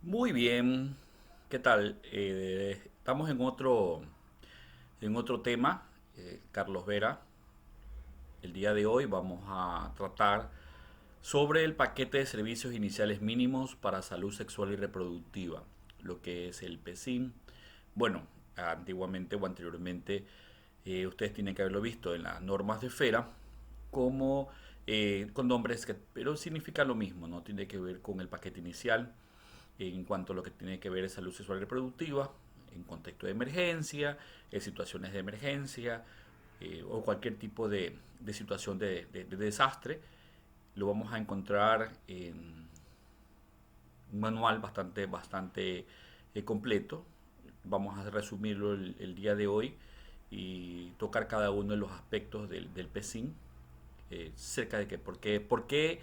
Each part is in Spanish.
Muy bien, ¿qué tal? Estamos en otro tema, Carlos Vera. El día de hoy vamos a tratar sobre el paquete de servicios iniciales mínimos para salud sexual y reproductiva, lo que es el PSIM. Bueno, antiguamente o anteriormente ustedes tienen que haberlo visto en las normas de FERA como con nombres que, pero significa lo mismo, no tiene que ver con el paquete inicial en cuanto a lo que tiene que ver es salud sexual y reproductiva, en contexto de emergencia, en situaciones de emergencia o cualquier tipo de situación de desastre. Lo vamos a encontrar en un manual bastante completo. Vamos a resumirlo el día de hoy y tocar cada uno de los aspectos del PSIM, cerca de que por qué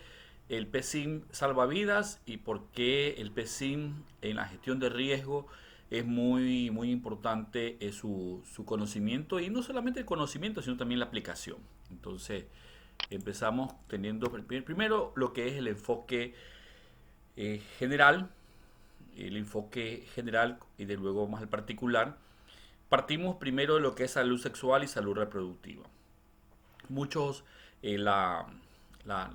el PSIM salva vidas y por qué el PSIM en la gestión de riesgo es muy importante su conocimiento, y no solamente el conocimiento, sino también la aplicación. Entonces, empezamos teniendo primero lo que es general, el enfoque general y de luego más el particular. Partimos primero de lo que es salud sexual y salud reproductiva. Muchos la, la,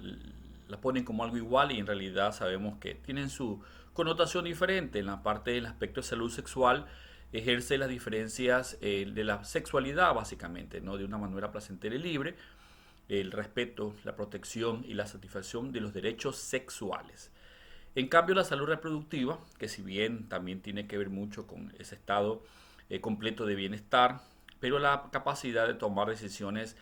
la ponen como algo igual y en realidad sabemos que tienen su connotación diferente. En la parte del aspecto de salud sexual ejerce las diferencias de la sexualidad básicamente, ¿no? De una manera placentera y libre, el respeto, la protección y la satisfacción de los derechos sexuales. En cambio, la salud reproductiva, que si bien también tiene que ver mucho con ese estado completo de bienestar, pero la capacidad de tomar decisiones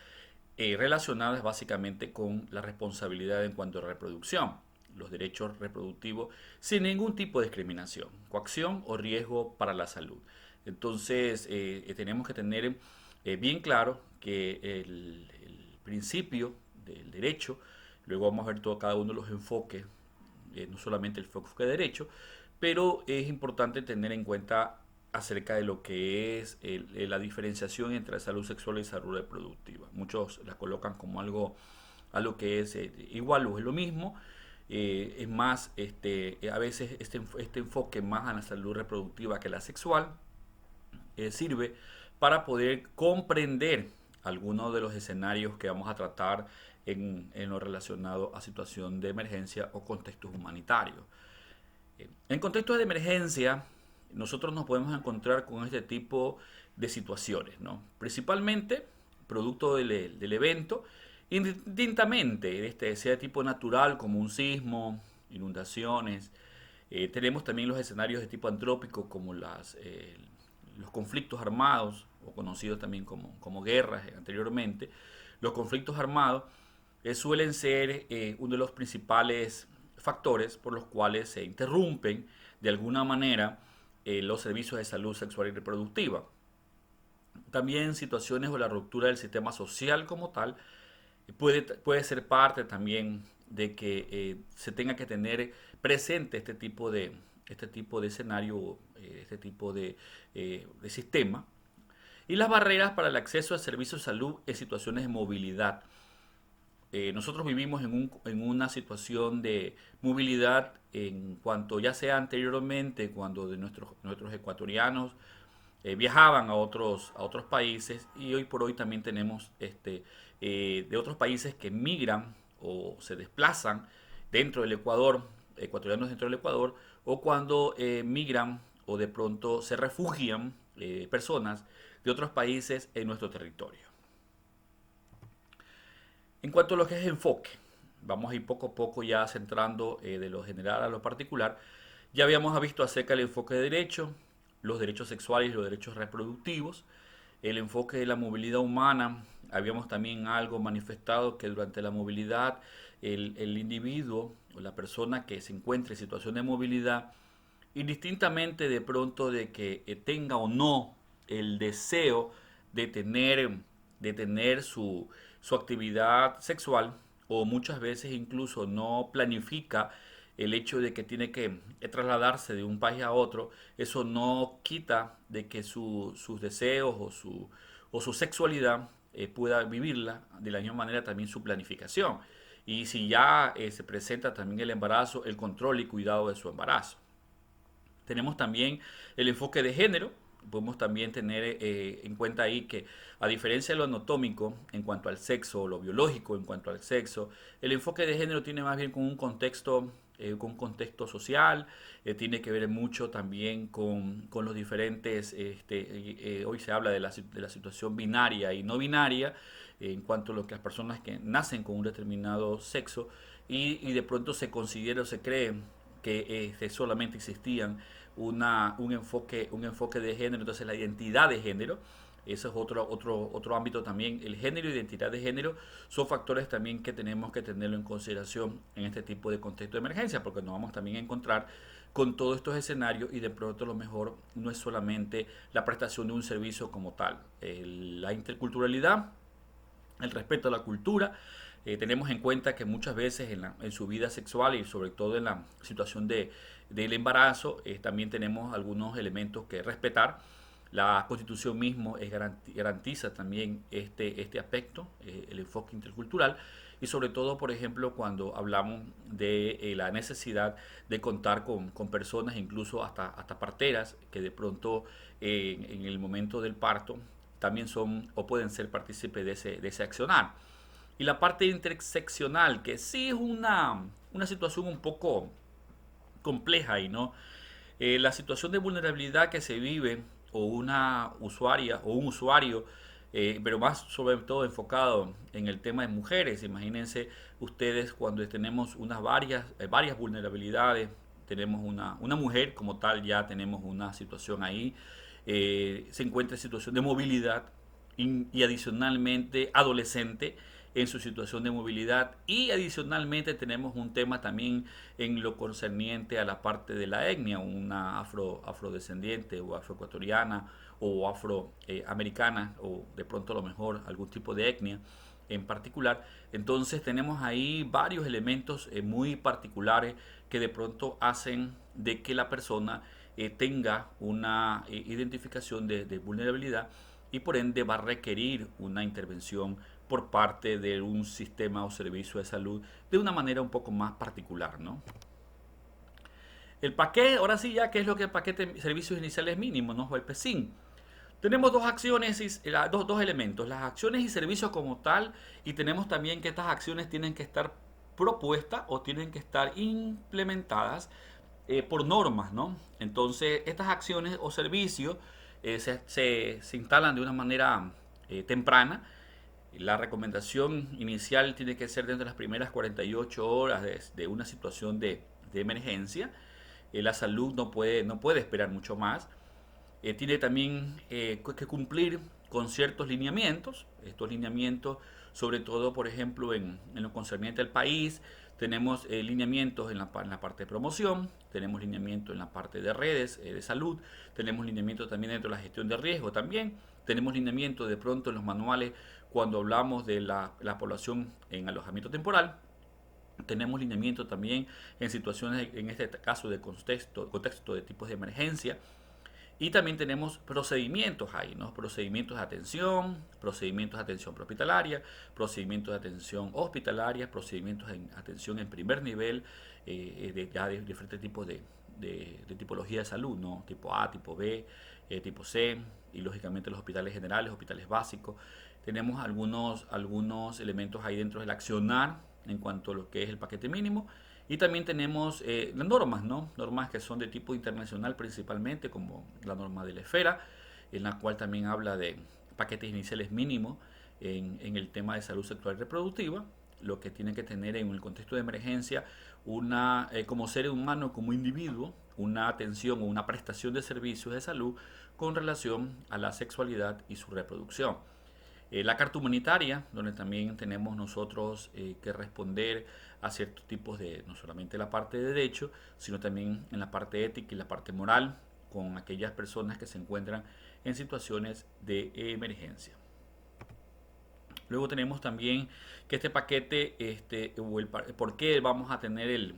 relacionadas básicamente con la responsabilidad en cuanto a reproducción, los derechos reproductivos, sin ningún tipo de discriminación, coacción o riesgo para la salud. Entonces, tenemos que tener bien claro que el principio del derecho, luego vamos a ver todo cada uno de los enfoques, no solamente el enfoque de derecho, pero es importante tener en cuenta acerca de lo que es la diferenciación entre salud sexual y salud reproductiva. Muchos la colocan como algo que es igual o es lo mismo. Es más, a veces este enfoque más a la salud reproductiva que la sexual sirve para poder comprender algunos de los escenarios que vamos a tratar en lo relacionado a situación de emergencia o contextos humanitarios. En contextos de emergencia, nosotros nos podemos encontrar con este tipo de situaciones, ¿no? Principalmente producto del evento, indistintamente, sea de tipo natural como un sismo, inundaciones. Tenemos también los escenarios de tipo antrópico como los conflictos armados, o conocidos también como guerras anteriormente. Los conflictos armados suelen ser uno de los principales factores por los cuales se interrumpen de alguna manera los servicios de salud sexual y reproductiva. También situaciones o la ruptura del sistema social como tal puede ser parte también de que se tenga que tener presente este tipo de escenario, este tipo de sistema. Y las barreras para el acceso a servicios de salud en situaciones de movilidad. Nosotros vivimos en una situación de movilidad en cuanto ya sea anteriormente, cuando nuestros ecuatorianos viajaban a otros países, y hoy por hoy también tenemos de otros países que migran o se desplazan dentro del Ecuador, ecuatorianos dentro del Ecuador, o cuando migran o de pronto se refugian personas de otros países en nuestro territorio. En cuanto a lo que es enfoque, vamos a ir poco a poco ya centrando de lo general a lo particular. Ya habíamos visto acerca del enfoque de derecho, los derechos sexuales y los derechos reproductivos, el enfoque de la movilidad humana. Habíamos también algo manifestado que durante la movilidad el individuo o la persona que se encuentre en situación de movilidad, indistintamente de pronto de que tenga o no el deseo de tener su actividad sexual, o muchas veces incluso no planifica el hecho de que tiene que trasladarse de un país a otro, eso no quita de que sus deseos o su sexualidad pueda vivirla de la misma manera también su planificación. Y si ya se presenta también el embarazo, el control y cuidado de su embarazo. Tenemos también el enfoque de género. Podemos también tener en cuenta ahí que, a diferencia de lo anatómico en cuanto al sexo, o lo biológico en cuanto al sexo, el enfoque de género tiene más bien con un contexto social, tiene que ver mucho también con los diferentes, hoy se habla de la situación binaria y no binaria, en cuanto a lo que las personas que nacen con un determinado sexo y de pronto se considera o se cree que solamente existían un enfoque de género, entonces la identidad de género, ese es otro ámbito también. El género y identidad de género son factores también que tenemos que tenerlo en consideración en este tipo de contexto de emergencia, porque nos vamos también a encontrar con todos estos escenarios y de pronto lo mejor no es solamente la prestación de un servicio como tal. La interculturalidad, el respeto a la cultura. Tenemos en cuenta que muchas veces en su vida sexual y sobre todo en la situación del embarazo, también tenemos algunos elementos que respetar. La Constitución mismo garantiza también este aspecto, el enfoque intercultural, y sobre todo, por ejemplo, cuando hablamos de la necesidad de contar con personas, incluso hasta parteras, que de pronto en el momento del parto también son o pueden ser partícipes de ese accionar. Y la parte interseccional, que sí es una situación un poco compleja y no. La situación de vulnerabilidad que se vive o una usuaria o un usuario, pero más sobre todo enfocado en el tema de mujeres. Imagínense ustedes cuando tenemos varias vulnerabilidades, tenemos una mujer como tal, ya tenemos una situación ahí, se encuentra en situación de movilidad y adicionalmente adolescente en su situación de movilidad y adicionalmente tenemos un tema también en lo concerniente a la parte de la etnia, una afrodescendiente o afroecuatoriana o afroamericana o de pronto a lo mejor algún tipo de etnia en particular. Entonces tenemos ahí varios elementos muy particulares que de pronto hacen de que la persona tenga una identificación de vulnerabilidad y por ende va a requerir una intervención por parte de un sistema o servicio de salud de una manera un poco más particular, ¿no? El paquete, ahora sí ya, ¿qué es lo que el paquete de servicios iniciales mínimos, ¿no? O el PESIN. Tenemos dos acciones, dos elementos, las acciones y servicios como tal, y tenemos también que estas acciones tienen que estar propuestas o tienen que estar implementadas por normas, ¿no? Entonces, estas acciones o servicios se instalan de una manera temprana. La recomendación inicial tiene que ser dentro de las primeras 48 horas de una situación de emergencia. La salud no puede esperar mucho más. Tiene también que cumplir con ciertos lineamientos. Estos lineamientos, sobre todo, por ejemplo, en lo concerniente al país, tenemos lineamientos en la parte de promoción, tenemos lineamientos en la parte de redes de salud, tenemos lineamientos también dentro de la gestión de riesgo también, tenemos lineamientos de pronto en los manuales cuando hablamos de la población en alojamiento temporal, tenemos lineamientos también en situaciones, en este caso de contexto de tipos de emergencia, y también tenemos procedimientos ahí, ¿no? Procedimientos de atención prehospitalaria, procedimientos de atención hospitalaria, procedimientos de atención en primer nivel, de diferentes tipos de tipología de salud, ¿no? Tipo A, tipo B, tipo C, y lógicamente los hospitales generales, hospitales básicos. Tenemos algunos elementos ahí dentro del accionar en cuanto a lo que es el paquete mínimo. Y también tenemos las normas, ¿no? Normas que son de tipo internacional principalmente, como la norma de la esfera, en la cual también habla de paquetes iniciales mínimos en el tema de salud sexual y reproductiva, lo que tiene que tener en el contexto de emergencia como ser humano, como individuo, una atención o una prestación de servicios de salud con relación a la sexualidad y su reproducción. La carta humanitaria, donde también tenemos nosotros que responder a ciertos tipos no solamente la parte de derecho, sino también en la parte ética y la parte moral, con aquellas personas que se encuentran en situaciones de emergencia. Luego tenemos también que este paquete, por qué vamos a tener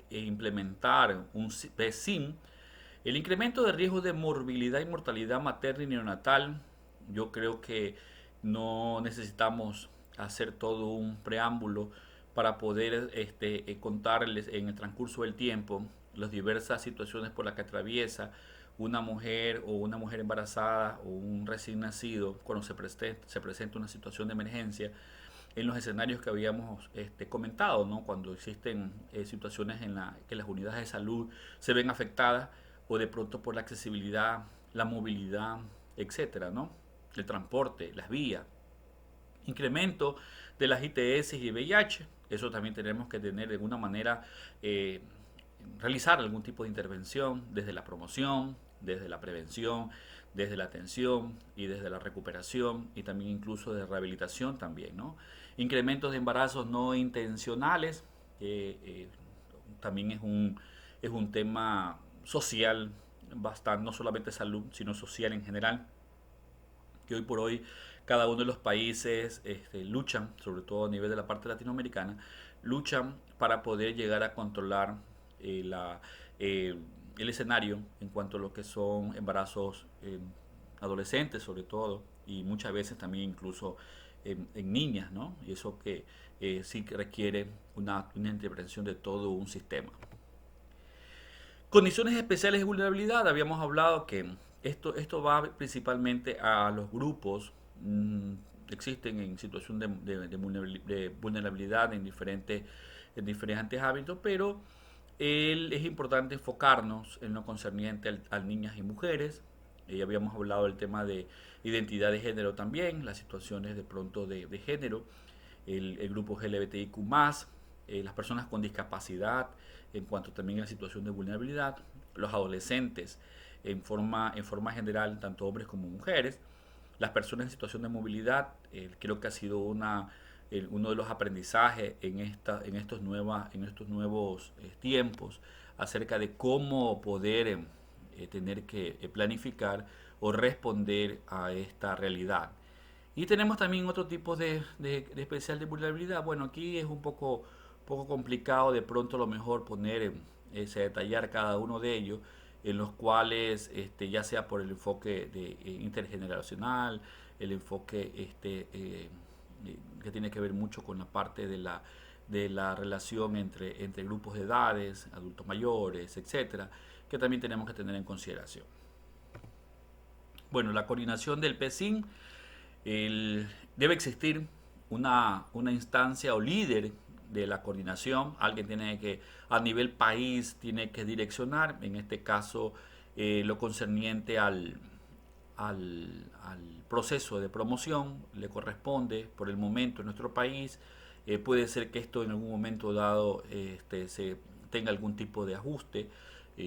implementar un PESIM, el incremento de riesgo de morbilidad y mortalidad materna y neonatal. Yo creo que no necesitamos hacer todo un preámbulo para poder contarles en el transcurso del tiempo las diversas situaciones por las que atraviesa una mujer o una mujer embarazada o un recién nacido cuando se presenta una situación de emergencia en los escenarios que habíamos comentado, ¿no? Cuando existen situaciones en que las unidades de salud se ven afectadas o de pronto por la accesibilidad, la movilidad, etcétera, ¿no? El transporte, las vías, incremento de las ITS y VIH. Eso también tenemos que tener de alguna manera, realizar algún tipo de intervención desde la promoción, desde la prevención, desde la atención y desde la recuperación y también incluso de rehabilitación también, ¿no? Incrementos de embarazos no intencionales, también es un tema social, bastante, no solamente salud, sino social en general, que hoy por hoy cada uno de los países luchan, sobre todo a nivel de la parte latinoamericana, luchan para poder llegar a controlar la, el escenario en cuanto a lo que son embarazos adolescentes sobre todo y muchas veces también incluso en niñas, ¿no? Y eso que sí que requiere una intervención de todo un sistema. Condiciones especiales de vulnerabilidad, habíamos hablado que esto va principalmente a los grupos, existen en situación de vulnerabilidad en diferentes hábitos, pero es importante enfocarnos en lo concerniente a niñas y mujeres. Habíamos hablado del tema de identidad de género también, las situaciones de pronto de género, el grupo LGBTIQ+, las personas con discapacidad, en cuanto también a la situación de vulnerabilidad, los adolescentes en forma general, tanto hombres como mujeres, las personas en situación de movilidad, creo que ha sido uno de los aprendizajes en estos nuevos tiempos acerca de cómo poder tener que planificar o responder a esta realidad. Y tenemos también otro tipo de especial de vulnerabilidad. Bueno, aquí es un poco complicado de pronto a lo mejor poner, detallar cada uno de ellos, en los cuales ya sea por el enfoque intergeneracional, el enfoque que tiene que ver mucho con la parte de la relación entre grupos de edades, adultos mayores, etcétera, que también tenemos que tener en consideración. Bueno, la coordinación del PECIN, debe existir una instancia o líder de la coordinación, alguien tiene que a nivel país tiene que direccionar, en este caso lo concerniente al proceso de promoción, le corresponde por el momento en nuestro país, puede ser que esto en algún momento dado se tenga algún tipo de ajuste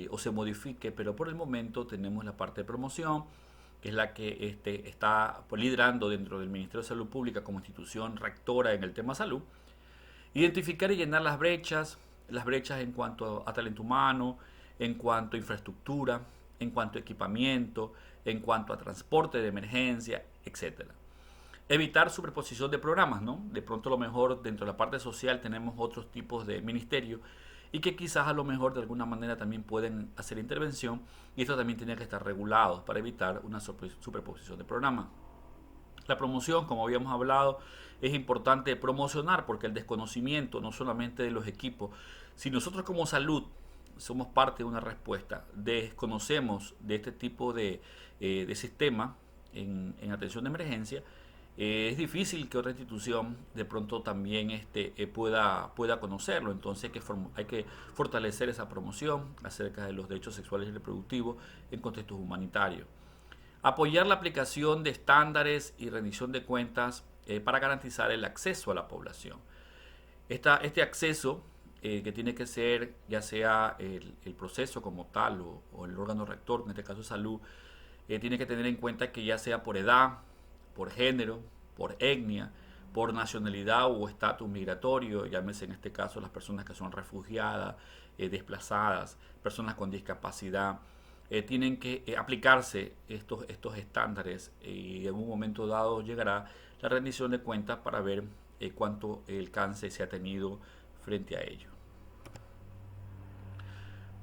o se modifique, pero por el momento tenemos la parte de promoción, que es la que está liderando dentro del Ministerio de Salud Pública como institución rectora en el tema salud. Identificar y llenar las brechas en cuanto a talento humano, en cuanto a infraestructura, en cuanto a equipamiento, en cuanto a transporte de emergencia, etcétera. Evitar superposición de programas, ¿no? De pronto a lo mejor dentro de la parte social tenemos otros tipos de ministerios y que quizás a lo mejor de alguna manera también pueden hacer intervención y esto también tiene que estar regulado para evitar una superposición de programas. La promoción, como habíamos hablado, es importante promocionar porque el desconocimiento no solamente de los equipos, si nosotros como salud somos parte de una respuesta, desconocemos de este tipo de sistema en atención de emergencia, es difícil que otra institución de pronto también pueda conocerlo. Entonces hay que fortalecer esa promoción acerca de los derechos sexuales y reproductivos en contextos humanitarios. Apoyar la aplicación de estándares y rendición de cuentas para garantizar el acceso a la población. Este acceso que tiene que ser ya sea el proceso como tal o el órgano rector, en este caso salud, tiene que tener en cuenta que ya sea por edad, por género, por etnia, por nacionalidad o estatus migratorio, llámese en este caso las personas que son refugiadas, desplazadas, personas con discapacidad, tienen que aplicarse estos estándares y en un momento dado llegará la rendición de cuentas para ver cuánto alcance se ha tenido frente a ello.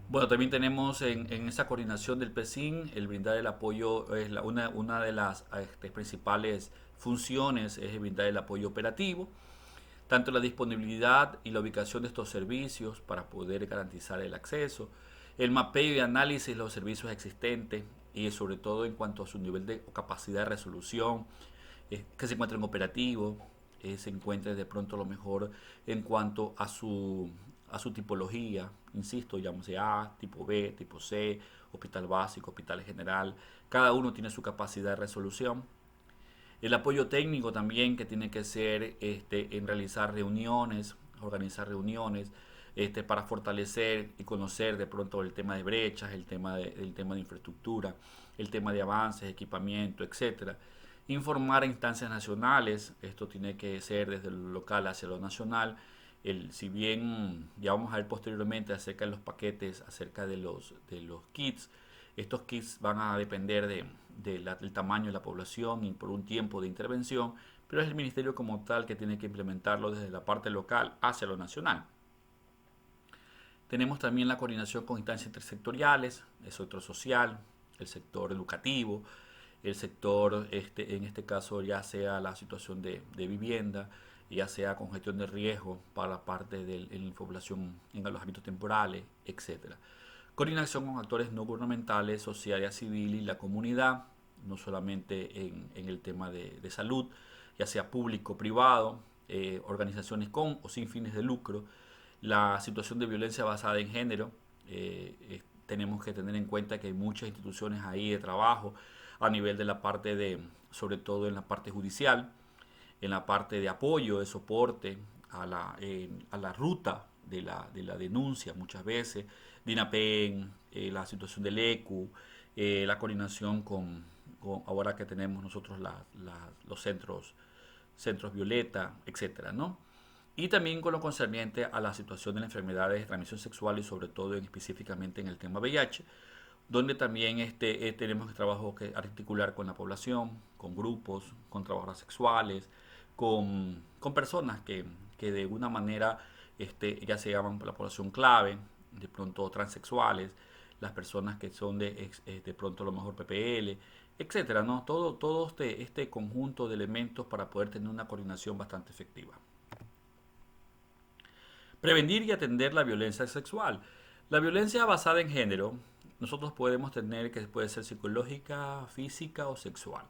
Bueno, también tenemos en esa coordinación del PECIN el brindar el apoyo, es una de las principales funciones es el brindar el apoyo operativo. tanto la disponibilidad y la ubicación de estos servicios para poder garantizar el acceso, el mapeo y análisis de los servicios existentes y sobre todo en cuanto a su nivel de capacidad de resolución, que se encuentren operativos, se encuentre de pronto lo mejor en cuanto a su tipología, insisto, llámese A, tipo B, tipo C, hospital básico, hospital general, cada uno tiene su capacidad de resolución. El apoyo técnico también que tiene que ser en realizar reuniones, organizar reuniones, para fortalecer y conocer de pronto el tema de brechas, el tema de infraestructura, el tema de avances, equipamiento, etcétera. Informar a instancias nacionales, esto tiene que ser desde lo local hacia lo nacional. Si bien ya vamos a ver posteriormente acerca de los paquetes, acerca de los kits, estos kits van a depender del tamaño de la población y por un tiempo de intervención, pero es el ministerio como tal que tiene que implementarlo desde la parte local hacia lo nacional. Tenemos también la coordinación con instancias intersectoriales, el sector social, el sector educativo, el sector, en este caso ya sea la situación de vivienda, ya sea con gestión de riesgo para la parte de la población en alojamientos temporales, etcétera. Coordinación con actores no gubernamentales, sociedad civil y la comunidad, no solamente en el tema de salud, ya sea público, privado, organizaciones con o sin fines de lucro, la situación de violencia basada en género. Tenemos que tener en cuenta que hay muchas instituciones ahí de trabajo a nivel de la parte sobre todo en la parte judicial, en la parte de apoyo, de soporte a la ruta de la denuncia muchas veces, DINAPEN, la situación del ECU, la coordinación ahora que tenemos nosotros los centros violeta, etcétera, ¿no? Y también con lo concerniente a la situación de las enfermedades de transmisión sexual y sobre todo específicamente en el tema VIH, donde también tenemos que trabajo que articular con la población, con grupos, con trabajadoras sexuales, con personas que de alguna manera ya se llaman la población clave, de pronto transexuales, las personas que son de pronto a lo mejor PPL, etcétera, ¿no? Todo este conjunto de elementos para poder tener una coordinación bastante efectiva. Prevenir y atender la violencia sexual. La violencia basada en género, nosotros podemos tener que puede ser psicológica, física o sexual.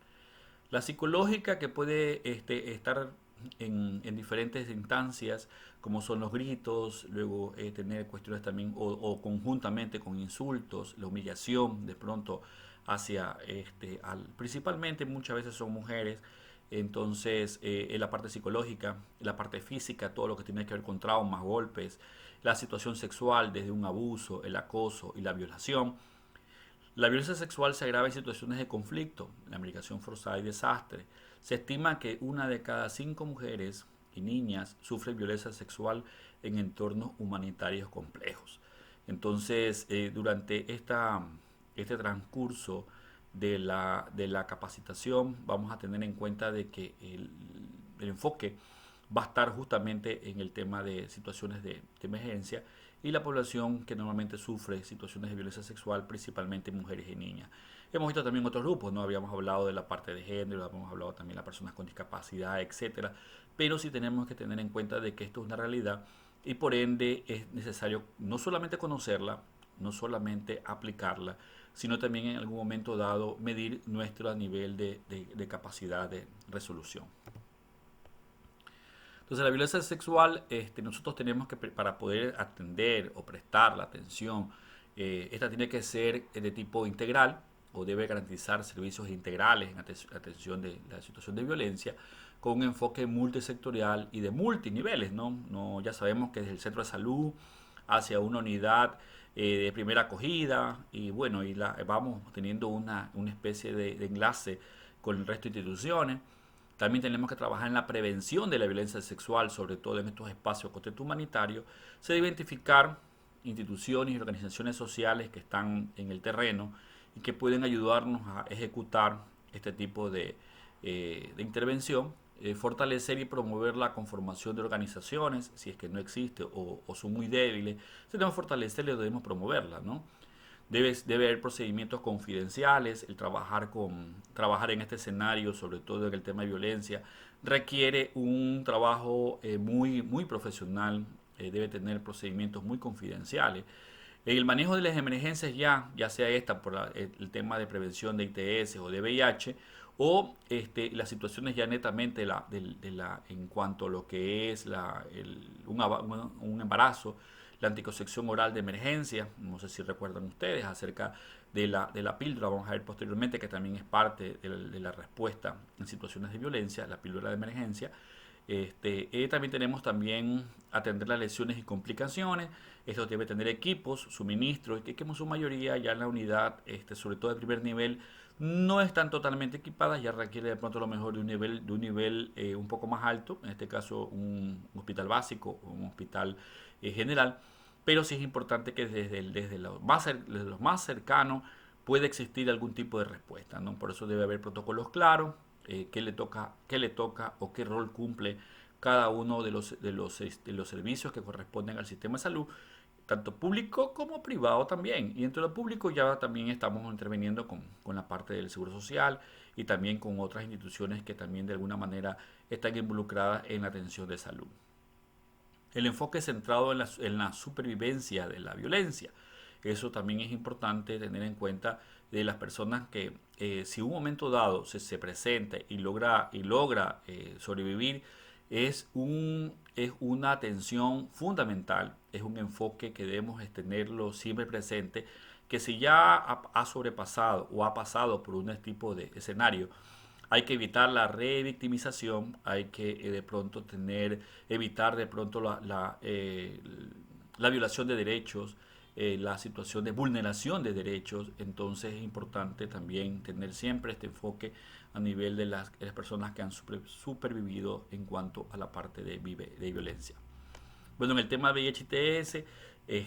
La psicológica que puede estar en diferentes instancias, como son los gritos, luego tener cuestiones también o conjuntamente con insultos, la humillación de pronto hacia, principalmente muchas veces son mujeres, entonces en la parte psicológica, la parte física, todo lo que tiene que ver con traumas, golpes, la situación sexual desde un abuso, el acoso y la violación. La violencia sexual se agrava en situaciones de conflicto, la migración forzada y desastre. Se estima que una de cada 5 mujeres y niñas sufre violencia sexual en entornos humanitarios complejos. Entonces, durante este transcurso de la capacitación, vamos a tener en cuenta de que el enfoque va a estar justamente en el tema de situaciones de emergencia y la población que normalmente sufre situaciones de violencia sexual, principalmente mujeres y niñas. Hemos visto también otros grupos, ¿no? Habíamos hablado de la parte de género, habíamos hablado también de las personas con discapacidad, etcétera. Pero sí tenemos que tener en cuenta de que esto es una realidad y por ende es necesario no solamente conocerla, no solamente aplicarla, sino también en algún momento dado medir nuestro nivel de capacidad de resolución. Entonces la violencia sexual, nosotros tenemos que, para poder atender o prestar la atención, esta tiene que ser de tipo integral o debe garantizar servicios integrales en atención de la situación de violencia con un enfoque multisectorial y de multiniveles, ¿no? Ya sabemos que desde el centro de salud hacia una unidad de primera acogida y bueno, vamos teniendo una especie de enlace con el resto de instituciones. También tenemos que trabajar en la prevención de la violencia sexual, sobre todo en estos espacios de contexto humanitario. Se debe identificar instituciones y organizaciones sociales que están en el terreno y que pueden ayudarnos a ejecutar este tipo de intervención, fortalecer y promover la conformación de organizaciones, si es que no existe o son muy débiles, si debemos fortalecerla y debemos promoverla, ¿no? Debe haber procedimientos confidenciales. El trabajar en este escenario, sobre todo en el tema de violencia, requiere un trabajo muy profesional. Debe tener procedimientos muy confidenciales. En el manejo de las emergencias ya sea esta por el tema de prevención de ITS o de VIH, o las situaciones ya netamente en cuanto a lo que es un embarazo, la anticoncepción oral de emergencia. No sé si recuerdan ustedes acerca de la píldora, vamos a ver posteriormente, que también es parte de la respuesta en situaciones de violencia, la píldora de emergencia. También tenemos atender las lesiones y complicaciones. Esto debe tener equipos, suministros, que en su mayoría ya en la unidad, sobre todo de primer nivel, no están totalmente equipadas, ya requiere de pronto lo mejor de un nivel un poco más alto, en este caso un hospital básico o un hospital general, pero sí es importante que desde los más cercanos puede existir algún tipo de respuesta, ¿no? Por eso debe haber protocolos claros, qué le toca o qué rol cumple cada uno de los servicios que corresponden al sistema de salud, tanto público como privado también. Y entre lo público ya también estamos interviniendo con la parte del seguro social y también con otras instituciones que también de alguna manera están involucradas en la atención de salud. El enfoque centrado en la supervivencia de la violencia. Eso también es importante tener en cuenta de las personas que si un momento dado se presenta y logra sobrevivir, es una atención fundamental, es un enfoque que debemos tenerlo siempre presente, que si ya ha sobrepasado o ha pasado por un tipo de escenario, hay que evitar la revictimización, hay que de pronto evitar de pronto la violación de derechos, la situación de vulneración de derechos. Entonces es importante también tener siempre este enfoque a nivel de las personas que han supervivido en cuanto a la parte de violencia. Bueno, en el tema de VIH-ITS,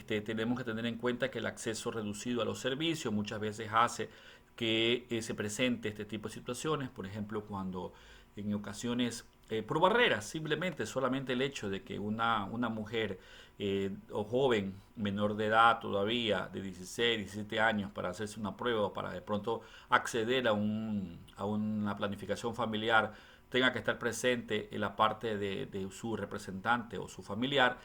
tenemos que tener en cuenta que el acceso reducido a los servicios muchas veces hace que se presente este tipo de situaciones. Por ejemplo, cuando en ocasiones, por barreras, simplemente solamente el hecho de que una mujer o joven, menor de edad todavía, de 16, 17 años, para hacerse una prueba o para de pronto acceder a una planificación familiar, tenga que estar presente en la parte de su representante o su familiar,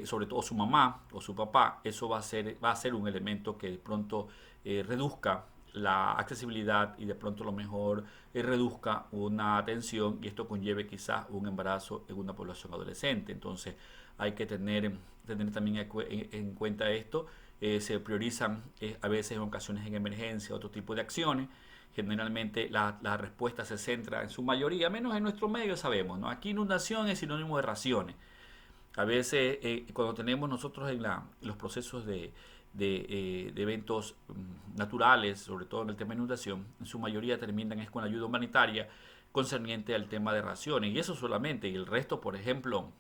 sobre todo su mamá o su papá. Eso va a ser un elemento que de pronto reduzca la accesibilidad y de pronto lo mejor reduzca una atención, y esto conlleve quizás un embarazo en una población adolescente. Entonces hay que tener también en cuenta esto. Se priorizan a veces en ocasiones en emergencia otro tipo de acciones. Generalmente la respuesta se centra en su mayoría, menos en nuestro medio sabemos, ¿no? Aquí inundación es sinónimo de raciones. A veces cuando tenemos nosotros los procesos de eventos naturales, sobre todo en el tema de inundación, en su mayoría terminan es con ayuda humanitaria concerniente al tema de raciones. Y eso solamente, y el resto, por ejemplo,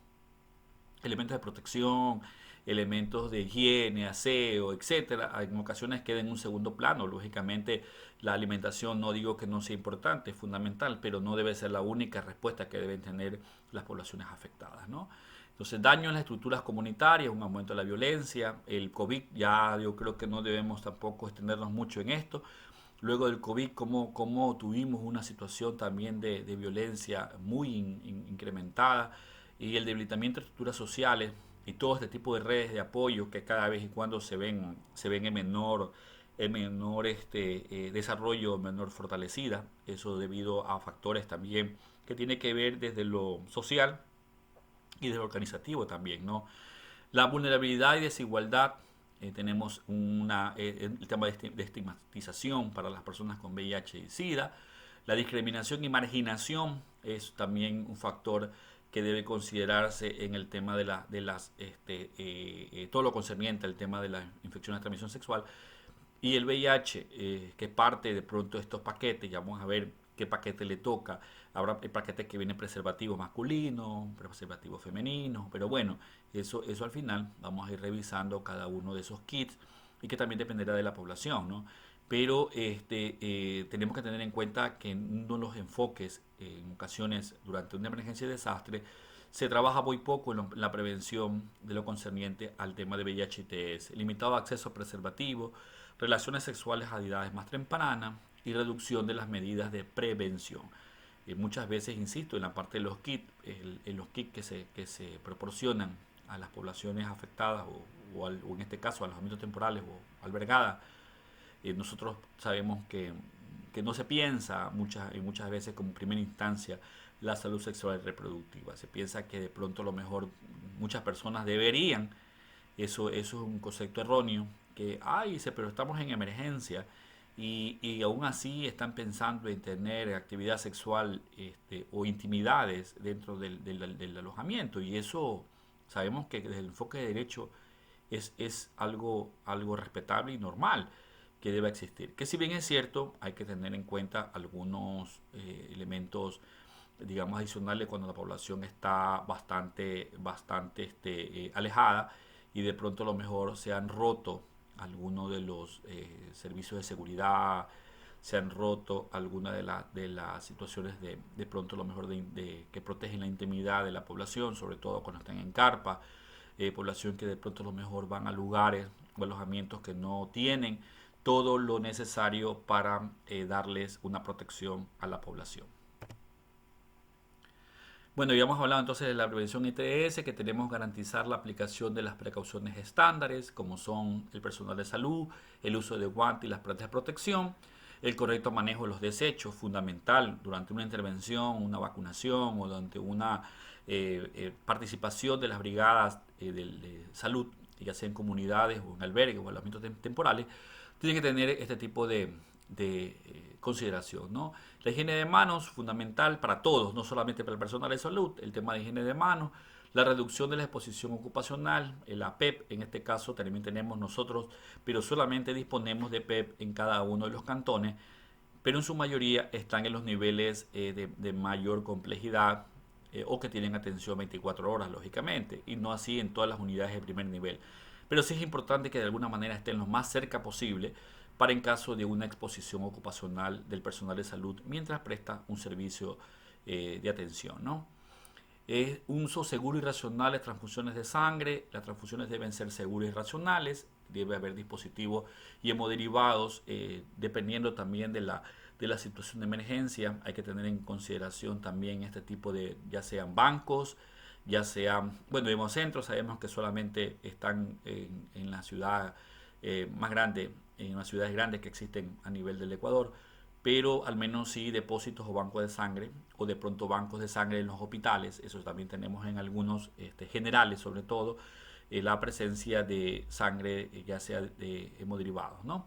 elementos de protección, elementos de higiene, aseo, etcétera, en ocasiones queda en un segundo plano. Lógicamente, la alimentación no digo que no sea importante, es fundamental, pero no debe ser la única respuesta que deben tener las poblaciones afectadas, ¿no? Entonces, daño en las estructuras comunitarias, un aumento de la violencia, el COVID, ya yo creo que no debemos tampoco extendernos mucho en esto. Luego del COVID, cómo tuvimos una situación también de violencia muy incrementada, y el debilitamiento de estructuras sociales y todo este tipo de redes de apoyo que cada vez y cuando se ven en menor desarrollo, menor fortalecida. Eso debido a factores también que tiene que ver desde lo social y desde lo organizativo también, ¿no? La vulnerabilidad y desigualdad. Tenemos el tema de estigmatización para las personas con VIH y SIDA. La discriminación y marginación es también un factor que debe considerarse en el tema todo lo concerniente al tema de las infecciones de transmisión sexual. Y el VIH, que parte de pronto de estos paquetes, ya vamos a ver qué paquete le toca. Habrá paquetes que vienen preservativo masculino, preservativo femenino, pero bueno, eso al final vamos a ir revisando cada uno de esos kits, y que también dependerá de la población, ¿no? Pero tenemos que tener en cuenta que no los enfoques en ocasiones durante una emergencia de desastre se trabaja muy poco en la prevención de lo concerniente al tema de VIH y TS, limitado acceso a preservativo, relaciones sexuales a edades más tempranas y reducción de las medidas de prevención. Muchas veces, insisto, en la parte de los kits, en los kits que se proporcionan a las poblaciones afectadas o en este caso a los ámbitos temporales o albergadas, nosotros sabemos que no se piensa muchas veces como primera instancia la salud sexual y reproductiva. Se piensa que de pronto a lo mejor muchas personas deberían, eso es un concepto erróneo, que, ay, dice, pero estamos en emergencia y aún así están pensando en tener actividad sexual o intimidades dentro del alojamiento. Y eso sabemos que desde el enfoque de derecho es algo respetable y normal que debe existir. Que si bien es cierto, hay que tener en cuenta algunos elementos, digamos, adicionales cuando la población está bastante alejada y de pronto a lo mejor se han roto algunos de los servicios de seguridad, se han roto algunas de las situaciones de pronto a lo mejor que protegen la intimidad de la población, sobre todo cuando están en carpa, población que de pronto a lo mejor van a lugares o alojamientos que no tienen todo lo necesario para darles una protección a la población. Bueno, ya hemos hablado entonces de la prevención ITS, que tenemos que garantizar la aplicación de las precauciones estándares, como son el personal de salud, el uso de guantes y las prendas de protección, el correcto manejo de los desechos, fundamental durante una intervención, una vacunación o durante una participación de las brigadas de salud, ya sea en comunidades o en albergues o alojamientos temporales, tiene que tener este tipo de consideración, ¿no? La higiene de manos, fundamental para todos, no solamente para el personal de salud, el tema de higiene de manos, la reducción de la exposición ocupacional, la PEP, en este caso también tenemos nosotros, pero solamente disponemos de PEP en cada uno de los cantones, pero en su mayoría están en los niveles de mayor complejidad o que tienen atención 24 horas, lógicamente, y no así en todas las unidades de primer nivel. Pero sí es importante que de alguna manera estén lo más cerca posible para en caso de una exposición ocupacional del personal de salud mientras presta un servicio de atención, ¿no? Un uso seguro y racional de transfusiones de sangre. Las transfusiones deben ser seguras y racionales. Debe haber dispositivos y hemoderivados, dependiendo también de la situación de emergencia. Hay que tener en consideración también este tipo de, ya sean bancos, ya sean, bueno, hemocentros, sabemos que solamente están en la ciudad más grande, en las ciudades grandes que existen a nivel del Ecuador, pero al menos sí depósitos o bancos de sangre, o de pronto bancos de sangre en los hospitales. Eso también tenemos en algunos generales, sobre todo, la presencia de sangre, ya sea de hemoderivados, ¿no?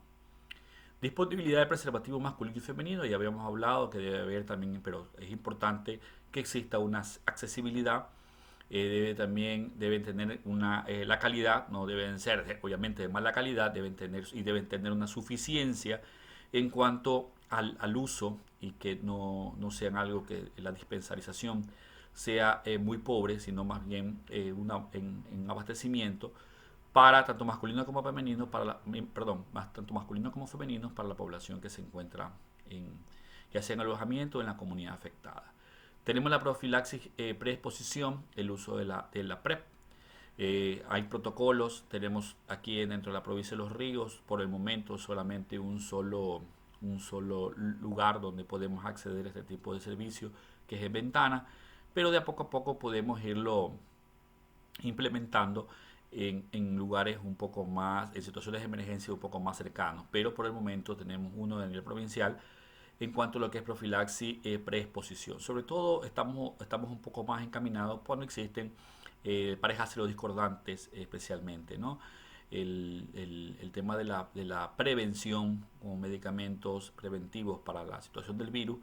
Disponibilidad de preservativo masculino y femenino, ya habíamos hablado que debe haber también, pero es importante que exista una accesibilidad. Deben tener la calidad, no deben ser obviamente de mala calidad, deben tener una suficiencia en cuanto al uso, y que no sean algo que la dispensarización sea muy pobre, sino más bien en abastecimiento para tanto masculino como femenino, tanto masculino como femenino para la población que se encuentra ya sea en alojamiento o en la comunidad afectada. Tenemos la profilaxis preexposición, el uso de la PrEP. Hay protocolos, tenemos aquí dentro de la provincia de Los Ríos, por el momento solamente un solo lugar donde podemos acceder a este tipo de servicio, que es en Ventana, pero de a poco podemos irlo implementando en lugares un poco más, en situaciones de emergencia un poco más cercanos, pero por el momento tenemos uno a nivel provincial en cuanto a lo que es profilaxis preexposición. Sobre todo estamos un poco más encaminados cuando existen parejas serodiscordantes especialmente, ¿no? El tema de la prevención con medicamentos preventivos para la situación del virus,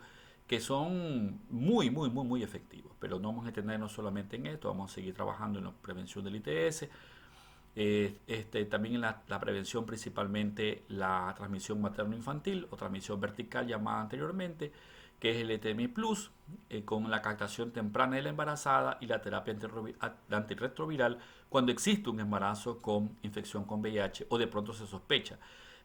que son muy, muy, muy, muy efectivos. Pero no vamos a detenernos solamente en esto, vamos a seguir trabajando en la prevención del ITS. También en la prevención, principalmente la transmisión materno-infantil o transmisión vertical llamada anteriormente, que es el ETMI Plus, con la captación temprana de la embarazada y la terapia antirretroviral cuando existe un embarazo con infección con VIH o de pronto se sospecha.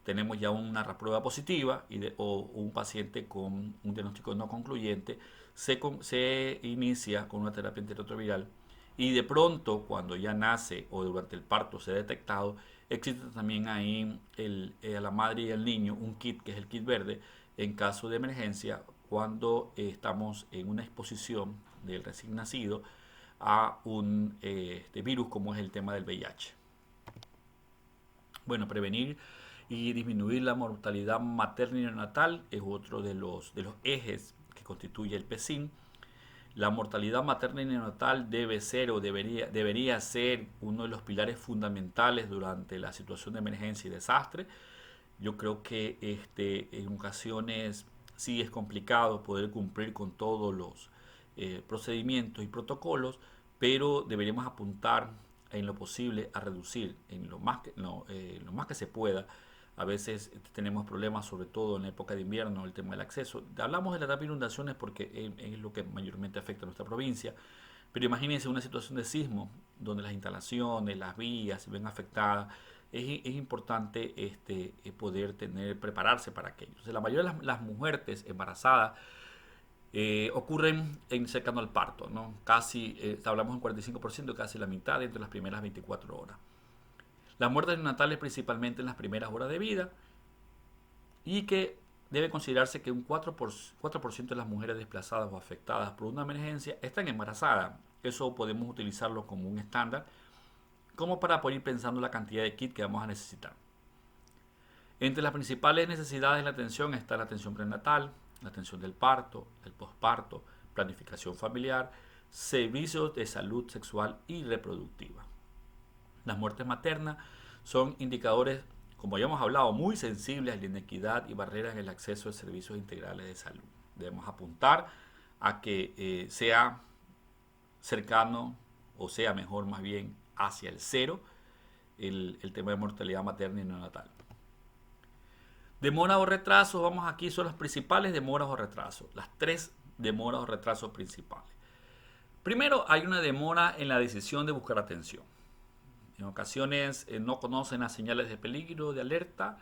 Tenemos ya una prueba positiva o un paciente con un diagnóstico no concluyente, se inicia con una terapia antirretroviral Y de pronto, cuando ya nace o durante el parto se ha detectado, existe también ahí a la madre y al niño un kit, que es el kit verde, en caso de emergencia, cuando estamos en una exposición del recién nacido a un virus como es el tema del VIH. Bueno, prevenir y disminuir la mortalidad materna y neonatal es otro de los ejes que constituye el PESIN. La mortalidad materna y neonatal debe ser o debería ser uno de los pilares fundamentales durante la situación de emergencia y desastre. Yo creo que en ocasiones sí es complicado poder cumplir con todos los procedimientos y protocolos, pero deberíamos apuntar en lo posible a reducir en lo más que se pueda. A veces tenemos problemas, sobre todo en la época de invierno, el tema del acceso. Hablamos de la etapa de inundaciones porque es lo que mayormente afecta a nuestra provincia, pero imagínense una situación de sismo donde las instalaciones, las vías se ven afectadas. Es importante poder prepararse para aquello. O sea, la mayoría de las muertes embarazadas ocurren cercano al parto, ¿no? Casi, hablamos un 45%, casi la mitad entre las primeras 24 horas. Las muertes neonatales principalmente en las primeras horas de vida, y que debe considerarse que un 4% de las mujeres desplazadas o afectadas por una emergencia están embarazadas. Eso podemos utilizarlo como un estándar, como para poder ir pensando la cantidad de kit que vamos a necesitar. Entre las principales necesidades de la atención está la atención prenatal, la atención del parto, el posparto, planificación familiar, servicios de salud sexual y reproductiva. Las muertes maternas son indicadores, como ya hemos hablado, muy sensibles a la inequidad y barreras en el acceso a servicios integrales de salud. Debemos apuntar a que sea cercano, o sea mejor más bien, hacia el cero el tema de mortalidad materna y neonatal. Demora o retraso, vamos aquí, son las principales demoras o retrasos. Las tres demoras o retrasos principales. Primero, hay una demora en la decisión de buscar atención. En ocasiones no conocen las señales de peligro, de alerta,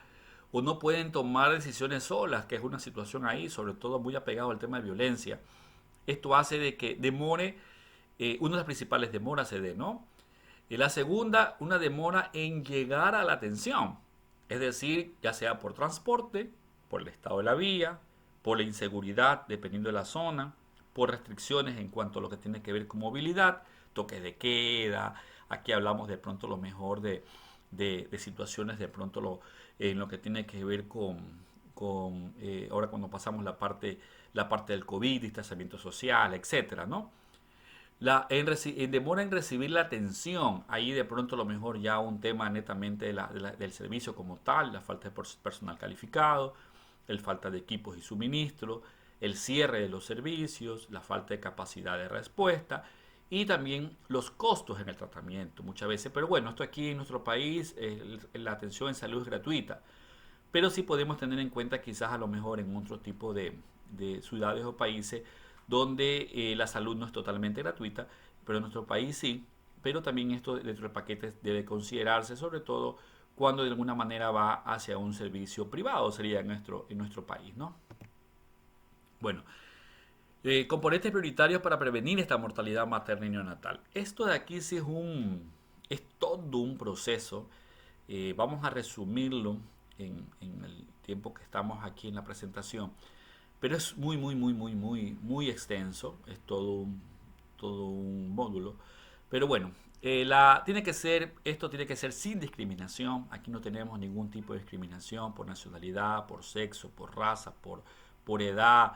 o no pueden tomar decisiones solas, que es una situación ahí, sobre todo muy apegado al tema de violencia. Esto hace de que demore, una de las principales demoras se dé, ¿no? Y la segunda, una demora en llegar a la atención. Es decir, ya sea por transporte, por el estado de la vía, por la inseguridad, dependiendo de la zona, por restricciones en cuanto a lo que tiene que ver con movilidad, toques de queda. Aquí hablamos de pronto lo mejor de situaciones, de pronto en lo que tiene que ver con ahora cuando pasamos la parte del COVID, distanciamiento social, etcétera, ¿no? En demora en recibir la atención, ahí de pronto a lo mejor ya un tema netamente del servicio como tal, la falta de personal calificado, el falta de equipos y suministros, el cierre de los servicios, la falta de capacidad de respuesta y también los costos en el tratamiento muchas veces. Pero bueno, esto aquí en nuestro país, la atención en salud es gratuita, pero sí podemos tener en cuenta quizás a lo mejor en otro tipo de ciudades o países donde la salud no es totalmente gratuita, pero en nuestro país sí. Pero también esto dentro del paquete debe considerarse, sobre todo cuando de alguna manera va hacia un servicio privado, sería en nuestro país, ¿no? Bueno, componentes prioritarios para prevenir esta mortalidad materna y neonatal. Esto de aquí sí es todo un proceso. Vamos a resumirlo en el tiempo que estamos aquí en la presentación. Pero es muy, muy, muy, muy, muy, muy extenso. Es todo un módulo. Pero bueno, esto tiene que ser sin discriminación. Aquí no tenemos ningún tipo de discriminación por nacionalidad, por sexo, por raza, por edad,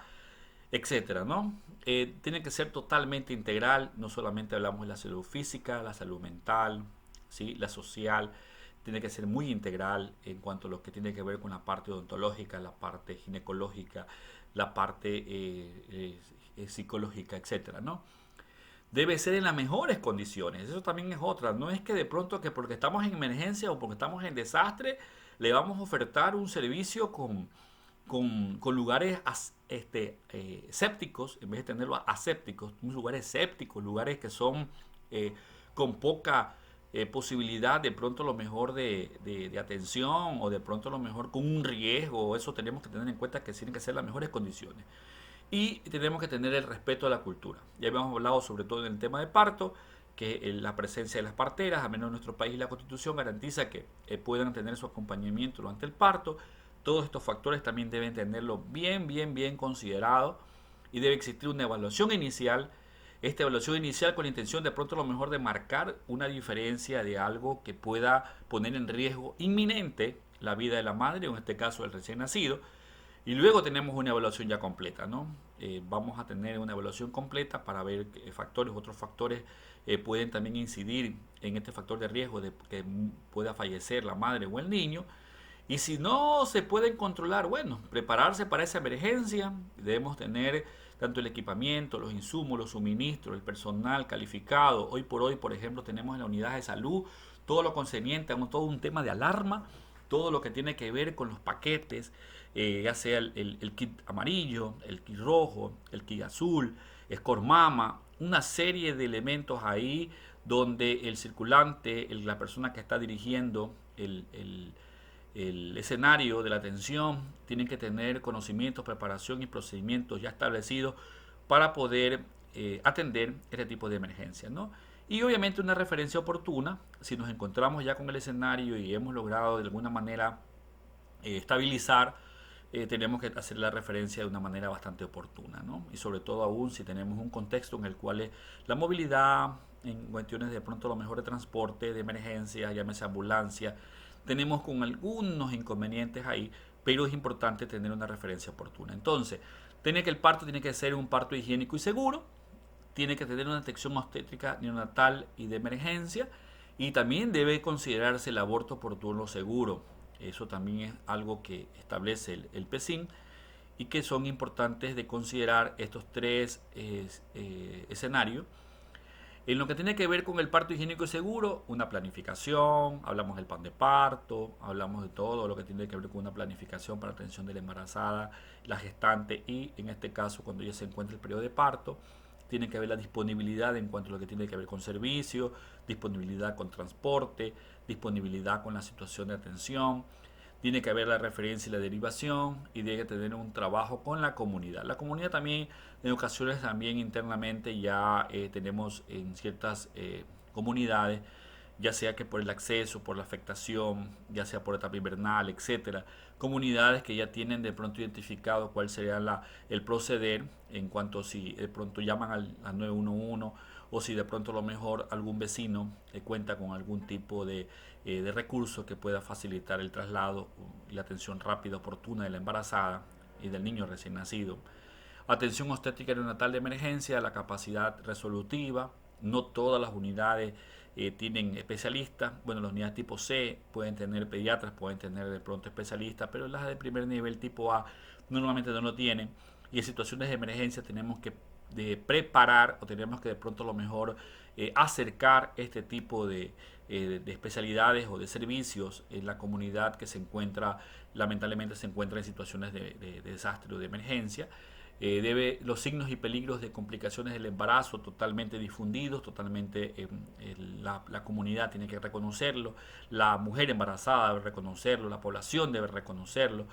etcétera, ¿no? Tiene que ser totalmente integral. No solamente hablamos de la salud física, la salud mental, ¿sí? La social. Tiene que ser muy integral en cuanto a lo que tiene que ver con la parte odontológica, la parte ginecológica, la parte psicológica, etcétera, ¿no? Debe ser en las mejores condiciones. Eso también es otra. No es que de pronto que porque estamos en emergencia o porque estamos en desastre, le vamos a ofertar un servicio con lugares sépticos, en vez de tenerlos asépticos, lugares sépticos, lugares que son con poca posibilidad de pronto a lo mejor de atención o de pronto a lo mejor con un riesgo. Eso tenemos que tener en cuenta que tienen que ser las mejores condiciones. Y tenemos que tener el respeto a la cultura. Ya habíamos hablado sobre todo en el tema de parto, que la presencia de las parteras, al menos en nuestro país la Constitución garantiza que puedan tener su acompañamiento durante el parto. Todos estos factores también deben tenerlo bien considerado y debe existir una evaluación inicial. Esta evaluación inicial con la intención de pronto a lo mejor de marcar una diferencia de algo que pueda poner en riesgo inminente la vida de la madre, o en este caso el recién nacido, y luego tenemos una evaluación ya completa, ¿no? Vamos a tener una evaluación completa para ver qué factores, otros factores pueden también incidir en este factor de riesgo de que pueda fallecer la madre o el niño. Y si no se pueden controlar, bueno, prepararse para esa emergencia. Debemos tener tanto el equipamiento, los insumos, los suministros, el personal calificado. Hoy por hoy, por ejemplo, tenemos en la unidad de salud todo lo concerniente a todo un tema de alarma, todo lo que tiene que ver con los paquetes, ya sea el kit amarillo, el kit rojo, el kit azul, Escormama, una serie de elementos ahí donde el circulante, la persona que está dirigiendo el escenario de la atención, tienen que tener conocimientos, preparación y procedimientos ya establecidos para poder atender este tipo de emergencias, ¿no? Y obviamente una referencia oportuna, si nos encontramos ya con el escenario y hemos logrado de alguna manera estabilizar, tenemos que hacer la referencia de una manera bastante oportuna, ¿no? Y sobre todo aún si tenemos un contexto en el cual la movilidad, en cuestiones de pronto lo mejor de transporte, de emergencia, llámese ambulancia, tenemos con algunos inconvenientes ahí, pero es importante tener una referencia oportuna. Entonces, tiene que el parto tiene que ser un parto higiénico y seguro, tiene que tener una detección obstétrica neonatal y de emergencia, y también debe considerarse el aborto oportuno seguro. Eso también es algo que establece el PECIN y que son importantes de considerar estos tres escenarios. En lo que tiene que ver con el parto higiénico y seguro, una planificación, hablamos del plan de parto, hablamos de todo lo que tiene que ver con una planificación para atención de la embarazada, la gestante y en este caso cuando ya se encuentra el periodo de parto, tiene que haber la disponibilidad en cuanto a lo que tiene que ver con servicio, disponibilidad con transporte, disponibilidad con la situación de atención, tiene que haber la referencia y la derivación y debe tener un trabajo con la comunidad. La comunidad también, en ocasiones también internamente ya tenemos en ciertas comunidades, ya sea que por el acceso, por la afectación, ya sea por etapa invernal, etcétera, comunidades que ya tienen de pronto identificado cuál sería el proceder en cuanto si de pronto llaman al 911 o si de pronto a lo mejor algún vecino cuenta con algún tipo de recurso que pueda facilitar el traslado y la atención rápida, oportuna de la embarazada y del niño recién nacido. Atención obstétrica neonatal de emergencia, la capacidad resolutiva. No todas las unidades tienen especialistas. Bueno, las unidades tipo C pueden tener pediatras, pueden tener de pronto especialistas, pero las de primer nivel tipo A normalmente no lo tienen. Y en situaciones de emergencia tenemos que preparar o tenemos que de pronto a lo mejor acercar este tipo de especialidades o de servicios en la comunidad que se encuentra, lamentablemente se encuentra en situaciones de desastre o de emergencia. Los signos y peligros de complicaciones del embarazo totalmente difundidos, totalmente la comunidad tiene que reconocerlo, la mujer embarazada debe reconocerlo, la población debe reconocerlo,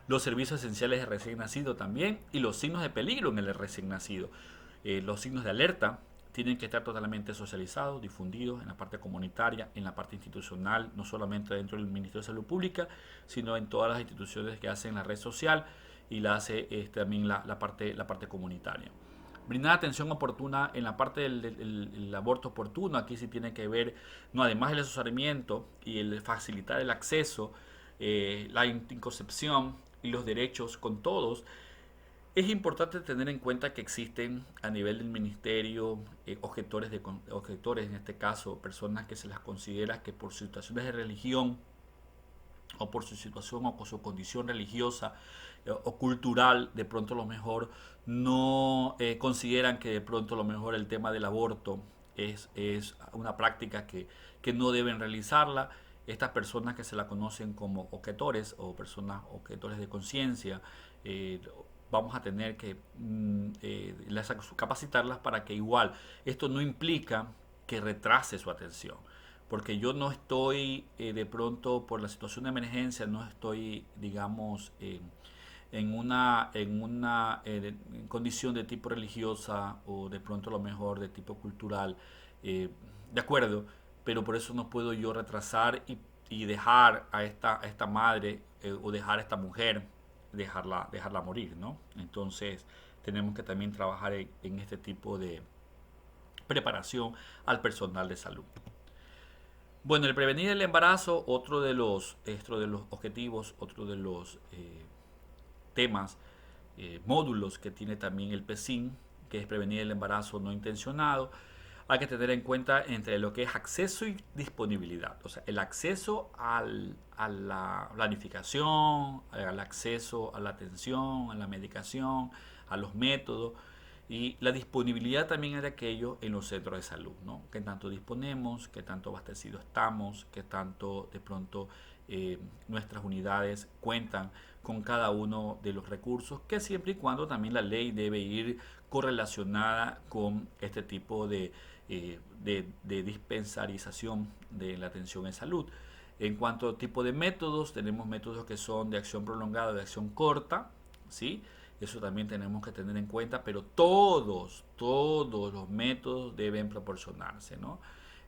los servicios esenciales de recién nacido también y los signos de peligro en el recién nacido. Los signos de alerta tienen que estar totalmente socializados, difundidos en la parte comunitaria, en la parte institucional, no solamente dentro del Ministerio de Salud Pública, sino en todas las instituciones que hacen la red social y la hace también la parte comunitaria. Brindar atención oportuna en la parte del aborto oportuno, aquí sí tiene que ver, no, además del asesoramiento y el facilitar el acceso, la anticoncepción y los derechos con todos. Es importante tener en cuenta que existen a nivel del ministerio objetores, en este caso, personas que se las considera que por situaciones de religión o por su situación o por su condición religiosa o cultural, de pronto a lo mejor no consideran que de pronto a lo mejor el tema del aborto es una práctica que no deben realizarla. Estas personas que se la conocen como objetores o personas objetores de conciencia, vamos a tener que capacitarlas para que igual esto no implica que retrase su atención, porque yo no estoy de pronto por la situación de emergencia, no estoy, digamos, en condición de tipo religiosa o de pronto a lo mejor de tipo cultural de acuerdo, pero por eso no puedo yo retrasar y dejar a esta madre o dejar a esta mujer, dejarla morir, ¿no? Entonces tenemos que también trabajar en este tipo de preparación al personal de salud. Bueno, el prevenir el embarazo, otro de los objetivos, otro de los temas, módulos que tiene también el PESIN, que es prevenir el embarazo no intencionado. Hay que tener en cuenta entre lo que es acceso y disponibilidad. O sea, el acceso a la planificación, al acceso a la atención, a la medicación, a los métodos y la disponibilidad también es de aquello en los centros de salud, ¿no? Qué tanto disponemos, qué tanto abastecidos estamos, qué tanto de pronto nuestras unidades cuentan con cada uno de los recursos, que siempre y cuando también la ley debe ir correlacionada con este tipo de dispensarización de la atención en salud. En cuanto a tipo de métodos, tenemos métodos que son de acción prolongada, de acción corta, ¿sí? Eso también tenemos que tener en cuenta, pero todos los métodos deben proporcionarse, ¿no?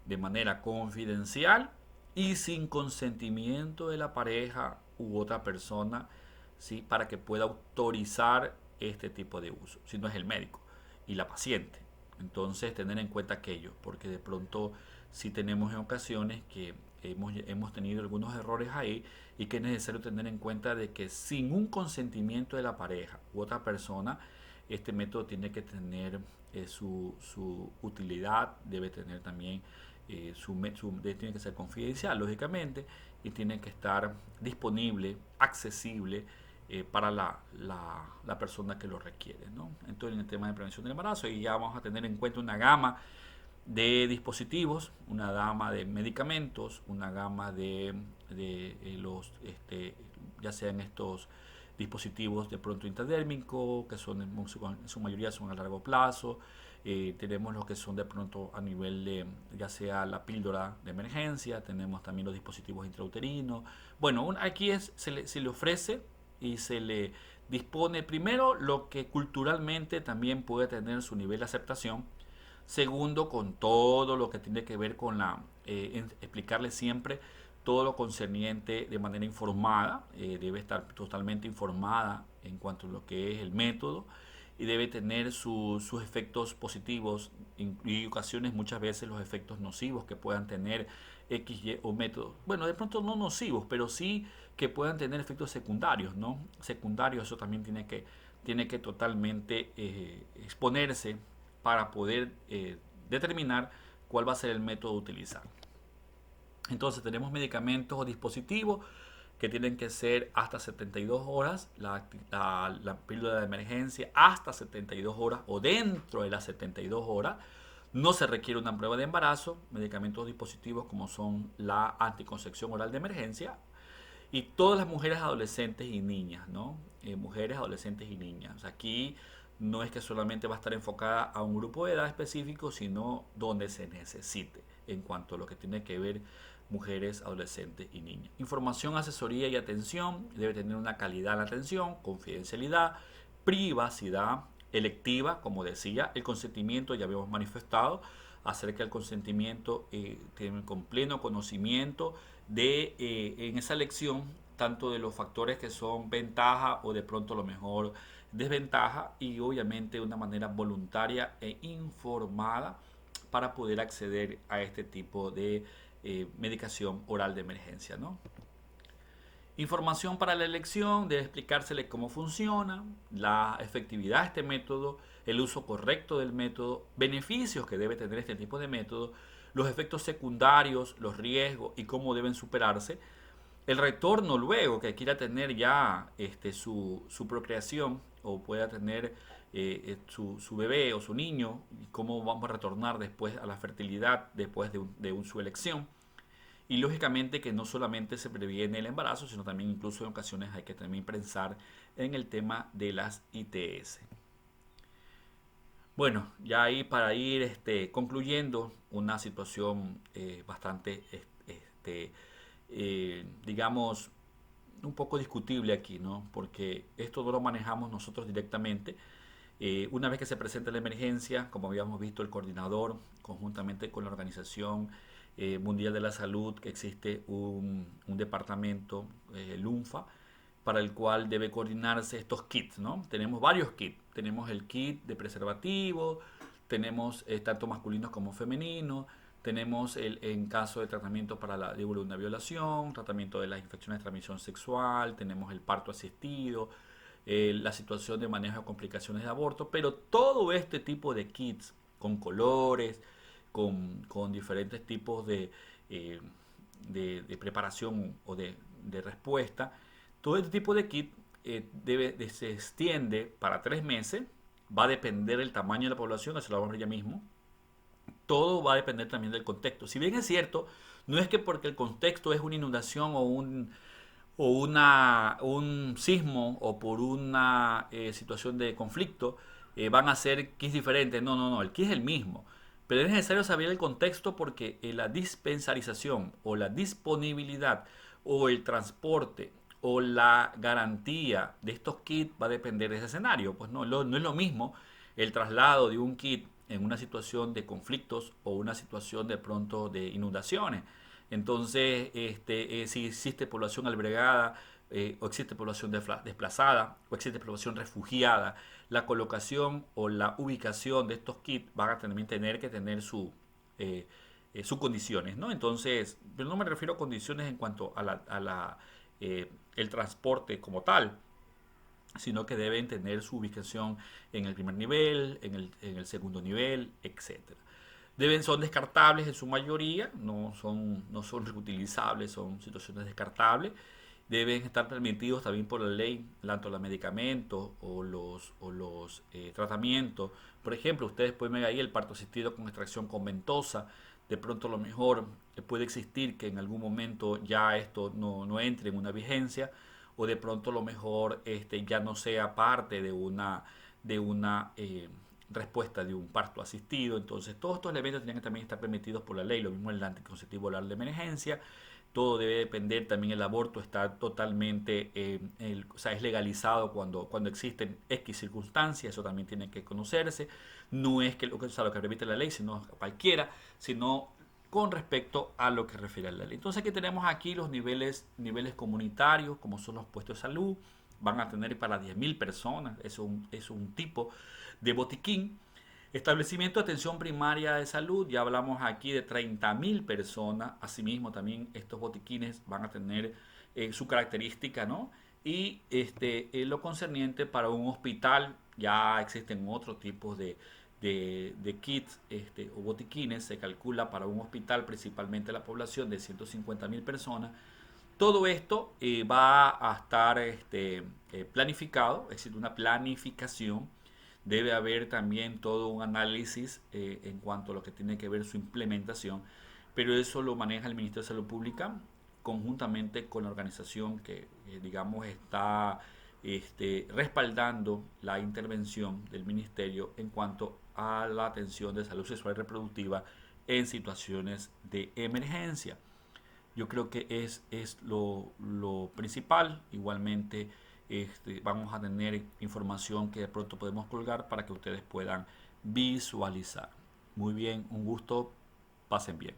De manera confidencial y sin consentimiento de la pareja u otra persona, ¿sí? Para que pueda autorizar este tipo de uso, si no es el médico y la paciente. Entonces, tener en cuenta aquello, porque de pronto sí tenemos en ocasiones que hemos tenido algunos errores ahí y que es necesario tener en cuenta de que sin un consentimiento de la pareja u otra persona, este método tiene que tener su utilidad, debe tener también tiene que ser confidencial, lógicamente, y tiene que estar disponible, accesible para la persona que lo requiere, ¿no? Entonces, en el tema de prevención del embarazo, y ya vamos a tener en cuenta una gama de dispositivos, una gama de medicamentos, una gama de ya sean estos dispositivos de pronto intradérmico, que son en su mayoría son a largo plazo. Tenemos los que son de pronto a nivel de ya sea la píldora de emergencia, tenemos también los dispositivos intrauterinos. Bueno, aquí se le ofrece y se le dispone primero lo que culturalmente también puede tener su nivel de aceptación. Segundo, con todo lo que tiene que ver con explicarle siempre todo lo concerniente de manera informada, debe estar totalmente informada en cuanto a lo que es el método y debe tener sus efectos positivos y ocasiones muchas veces los efectos nocivos que puedan tener X, Y o métodos. Bueno, de pronto no nocivos, pero sí que puedan tener efectos secundarios, ¿no? Secundarios, eso también tiene que totalmente exponerse para poder determinar cuál va a ser el método a utilizar. Entonces tenemos medicamentos o dispositivos que tienen que ser hasta 72 horas, la píldora de emergencia hasta 72 horas o dentro de las 72 horas. No se requiere una prueba de embarazo, medicamentos o dispositivos como son la anticoncepción oral de emergencia y todas las mujeres adolescentes y niñas, ¿no? Mujeres, adolescentes y niñas. Aquí no es que solamente va a estar enfocada a un grupo de edad específico, sino donde se necesite en cuanto a lo que tiene que ver mujeres, adolescentes y niñas. Información, asesoría y atención. Debe tener una calidad en la atención, confidencialidad, privacidad, electiva, como decía, el consentimiento, ya habíamos manifestado acerca del consentimiento con pleno conocimiento en esa elección tanto de los factores que son ventaja o de pronto lo mejor desventaja y obviamente de una manera voluntaria e informada para poder acceder a este tipo de medicación oral de emergencia, ¿no? Información para la elección, debe explicársele cómo funciona, la efectividad de este método, el uso correcto del método, beneficios que debe tener este tipo de método, los efectos secundarios, los riesgos y cómo deben superarse, el retorno luego que quiera tener ya su procreación o pueda tener su bebé o su niño, y cómo vamos a retornar después a la fertilidad después de su elección. Y lógicamente que no solamente se previene el embarazo, sino también incluso en ocasiones hay que también pensar en el tema de las ITS. Bueno, ya ahí para ir concluyendo una situación bastante, digamos, un poco discutible aquí, ¿no? Porque esto no lo manejamos nosotros directamente, Una vez que se presenta la emergencia, como habíamos visto, el coordinador, conjuntamente con la Organización Mundial de la Salud, que existe un departamento, el UNFA, para el cual debe coordinarse estos kits, ¿no? Tenemos varios kits. Tenemos el kit de preservativo, tenemos tanto masculinos como femeninos, tenemos en caso de tratamiento para la de una violación, tratamiento de las infecciones de transmisión sexual, tenemos el parto asistido, la situación de manejo de complicaciones de aborto, pero todo este tipo de kits con colores, con diferentes tipos eh, de preparación o de respuesta, todo este tipo de kit se extiende para 3 meses, va a depender del tamaño de la población, eso lo vamos a ver ya mismo, todo va a depender también del contexto. Si bien es cierto, no es que porque el contexto es una inundación un sismo o por una situación de conflicto, van a ser kits diferentes. No, no, no, el kit es el mismo. Pero es necesario saber el contexto porque la dispensarización o la disponibilidad o el transporte o la garantía de estos kits va a depender de ese escenario. Pues no es lo mismo el traslado de un kit en una situación de conflictos o una situación de pronto de inundaciones. Entonces, si existe población albergada, o existe población desplazada, o existe población refugiada, la colocación o la ubicación de estos kits van a también tener que tener sus condiciones, ¿no? Entonces, pero no me refiero a condiciones en cuanto el transporte como tal, sino que deben tener su ubicación en el primer nivel, en el segundo nivel, etcétera. Son descartables en su mayoría, no son reutilizables, son situaciones descartables. Deben estar permitidos también por la ley, tanto los medicamentos o los tratamientos. Por ejemplo, ustedes pueden ver ahí el parto asistido con extracción con ventosa. De pronto a lo mejor puede existir que en algún momento ya esto no entre en una vigencia, o de pronto a lo mejor ya no sea parte de una respuesta de un parto asistido. Entonces, todos estos elementos tienen que también estar permitidos por la ley. Lo mismo el anticonceptivo oral de emergencia. Todo debe depender, también el aborto está totalmente, o sea, es legalizado cuando existen X circunstancias, eso también tiene que conocerse. No es que o sea, lo que permite la ley, sino cualquiera, sino con respecto a lo que refiere a la ley. Entonces aquí tenemos aquí los niveles comunitarios, como son los puestos de salud, van a tener para 10.000 personas, es un tipo de botiquín. Establecimiento de atención primaria de salud, ya hablamos aquí de 30.000 personas, asimismo también estos botiquines van a tener su característica, ¿no? Y lo concerniente para un hospital, ya existen otros tipos de kits o botiquines, se calcula para un hospital principalmente la población de 150.000 personas. Todo esto va a estar planificado, es decir, una planificación. Debe haber también todo un análisis en cuanto a lo que tiene que ver su implementación, pero eso lo maneja el Ministerio de Salud Pública conjuntamente con la organización que, digamos, está respaldando la intervención del Ministerio en cuanto a la atención de salud sexual y reproductiva en situaciones de emergencia. Yo creo que es lo principal. Igualmente, vamos a tener información que de pronto podemos colgar para que ustedes puedan visualizar. Muy bien, un gusto, pasen bien.